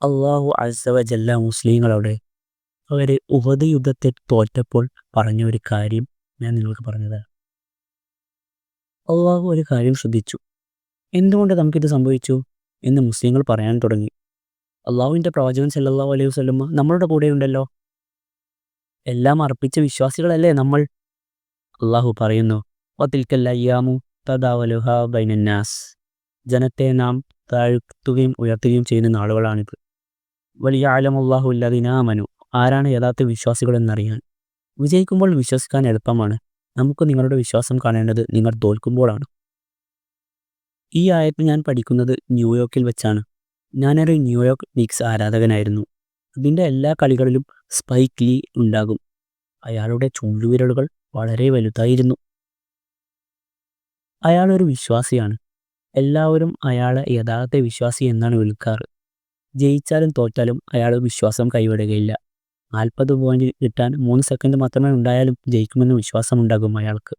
അള്ളാഹു അസ്സ വജല്ല മുസ്ലിങ്ങളോട് അവർ ഉഹദ് യുദ്ധത്തിൽ തോറ്റപ്പോൾ പറഞ്ഞ ഒരു കാര്യം ഞാൻ നിങ്ങൾക്ക് പറഞ്ഞതാണ്. അള്ളാഹു ഒരു കാര്യം ശ്രദ്ധിച്ചു. എന്തുകൊണ്ട് നമുക്കിത് സംഭവിച്ചു എന്ന് മുസ്ലിങ്ങൾ പറയാൻ തുടങ്ങി. അള്ളാഹുവിൻ്റെ പ്രവാചകൻ സല്ലല്ലാഹു അലൈഹി വസല്ലമ നമ്മളുടെ കൂടെയുണ്ടല്ലോ, എല്ലാം അർപ്പിച്ച വിശ്വാസികളല്ലേ നമ്മൾ. അള്ളാഹു പറയുന്നു, വതിൽക്കൽ അയ്യാമു തദാവലുഹാ ബൈനന്നാസ്, ജനത്തെ നാം താഴ്ത്തുകയും ഉയർത്തുകയും ചെയ്യുന്ന നാളുകളാണിത്. വലിയഅലമുല്ലാഹു അല്ലദീന ആമനു, ആരാണ് യഥാർത്ഥ വിശ്വാസികളെന്നറിയാൻ. വിജയിക്കുമ്പോൾ വിശ്വസിക്കാൻ എളുപ്പമാണ്, നമുക്ക് നിങ്ങളുടെ വിശ്വാസം കാണേണ്ടത് നിങ്ങൾ തോൽക്കുമ്പോഴാണ്. ഈ ആയത്ത് ഞാൻ പഠിക്കുന്നത് ന്യൂയോർക്കിൽ വെച്ചാണ്. ഞാനൊരു ന്യൂയോർക്ക് നിക്സ് ആരാധകനായിരുന്നു. അതിൻ്റെ എല്ലാ കളികളിലും സ്പൈക്ക് ലീ ഉണ്ടാകും. അയാളുടെ ചൂണ്ടുവിരലുകൾ വളരെ വലുതായിരുന്നു. അയാളൊരു വിശ്വാസിയാണ്. എല്ലാവരും അയാളെ യഥാർത്ഥ വിശ്വാസി എന്നാണ് വിളിക്കാറ്. ജയിച്ചാലും തോറ്റാലും അയാൾ വിശ്വാസം കൈവിടുകയില്ല. 40 പോയിന്റ് കിട്ടാൻ 3 സെക്കൻഡ് മാത്രമേ ഉണ്ടായാലും ജയിക്കുമെന്ന് വിശ്വാസമുണ്ടാകും അയാൾക്ക്.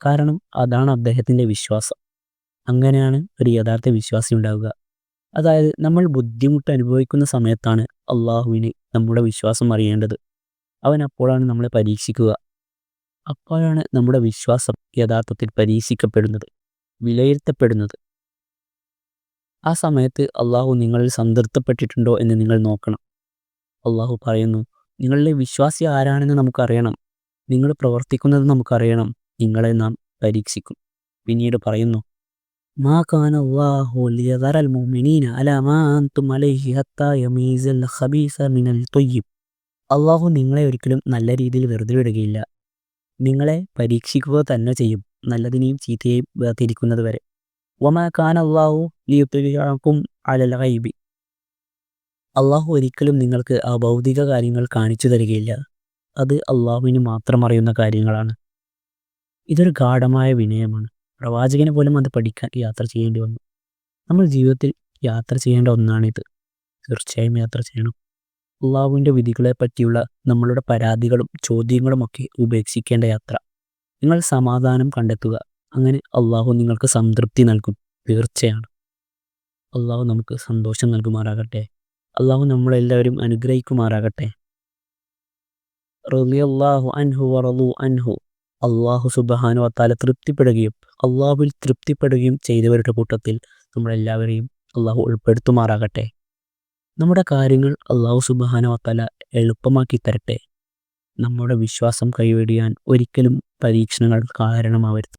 കാരണം അതാണ് അദ്ദേഹത്തിൻ്റെ വിശ്വാസം. അങ്ങനെയാണ് ഒരു യഥാർത്ഥ വിശ്വാസി ഉണ്ടാവുക. അതായത് നമ്മൾ ബുദ്ധിമുട്ട് അനുഭവിക്കുന്ന സമയത്താണ് അള്ളാഹുവിന് നമ്മുടെ വിശ്വാസം അറിയേണ്ടത്. അവൻ അപ്പോഴാണ് നമ്മളെ പരീക്ഷിക്കുക. അപ്പോഴാണ് നമ്മുടെ വിശ്വാസം യഥാർത്ഥത്തിൽ പരീക്ഷിക്കപ്പെടുന്നത്, വിലയിരുത്തപ്പെടുന്നത്. ആ സമയത്ത് അള്ളാഹു നിങ്ങളിൽ സംതൃപ്തപ്പെട്ടിട്ടുണ്ടോ എന്ന് നിങ്ങൾ നോക്കണം. അള്ളാഹു പറയുന്നു, നിങ്ങളുടെ വിശ്വാസി ആരാണെന്ന് നമുക്കറിയണം, നിങ്ങൾ പ്രവർത്തിക്കുന്നത് നമുക്കറിയണം, നിങ്ങളെ നാം പരീക്ഷിക്കും. പിന്നീട് പറയുന്നു, മാ കാന അല്ലാഹു ലിയദറൽ മുഅ്മിനീന അലാ മാ അൻതും അലൈഹി ഹത്താ യമീസൽ ഖബീസ മിനൽ ത്വയ്യിബ്. അള്ളാഹു നിങ്ങളെ ഒരിക്കലും നല്ല രീതിയിൽ വെറുതെ വിടുകയില്ല. നിങ്ങളെ പരീക്ഷിക്കുക തന്നെ ചെയ്യും, നല്ലതിനെയും ചീത്തയെയും വേർതിരിക്കുന്നത് വരെ. വമാ കാന അല്ലാഹു ലിയുത്ലിഅക്കും അലൽ ഗൈബി. അള്ളാഹു ഒരിക്കലും നിങ്ങൾക്ക് ആ ഭൗതിക കാര്യങ്ങൾ കാണിച്ചു തരികയില്ല. അത് അള്ളാഹുവിന് മാത്രം അറിയുന്ന കാര്യങ്ങളാണ്. ഇതൊരു ഗാഢമായ വിനയമാണ്. പ്രവാചകന് പോലും അത് പഠിക്കാൻ യാത്ര ചെയ്യേണ്ടി വന്നു. നമ്മൾ ജീവിതത്തിൽ യാത്ര ചെയ്യേണ്ട ഒന്നാണിത്. തീർച്ചയായും യാത്ര ചെയ്യണം. അള്ളാഹുവിൻ്റെ വിധികളെ പറ്റിയുള്ള നമ്മളുടെ പരാതികളും ചോദ്യങ്ങളുമൊക്കെ ഉപേക്ഷിക്കേണ്ട യാത്ര. നിങ്ങൾ സമാധാനം കണ്ടെത്തുക. അങ്ങനെ അള്ളാഹു നിങ്ങൾക്ക് സംതൃപ്തി നൽകും, തീർച്ചയാണ്. അള്ളാഹു നമുക്ക് സന്തോഷം നൽകുമാറാകട്ടെ. അള്ളാഹു നമ്മളെല്ലാവരും അനുഗ്രഹിക്കുമാറാകട്ടെ. റളിയല്ലാഹു അൻഹു വറളു അൻഹു. അള്ളാഹു സുബ്ഹാനഹു വ തആല തൃപ്തിപ്പെടുകയും അള്ളാഹുവിൽ തൃപ്തിപ്പെടുകയും ചെയ്തവരുടെ കൂട്ടത്തിൽ നമ്മളെല്ലാവരെയും അള്ളാഹു ഉൾപ്പെടുത്തുമാറാകട്ടെ. നമ്മുടെ കാര്യങ്ങൾ അള്ളാഹു സുബ്ഹാനഹു വ തആല എളുപ്പമാക്കി തരട്ടെ. നമ്മുടെ വിശ്വാസം കൈവെടിയാൻ ഒരിക്കലും പരീക്ഷണങ്ങൾ കാരണമാവരുത്.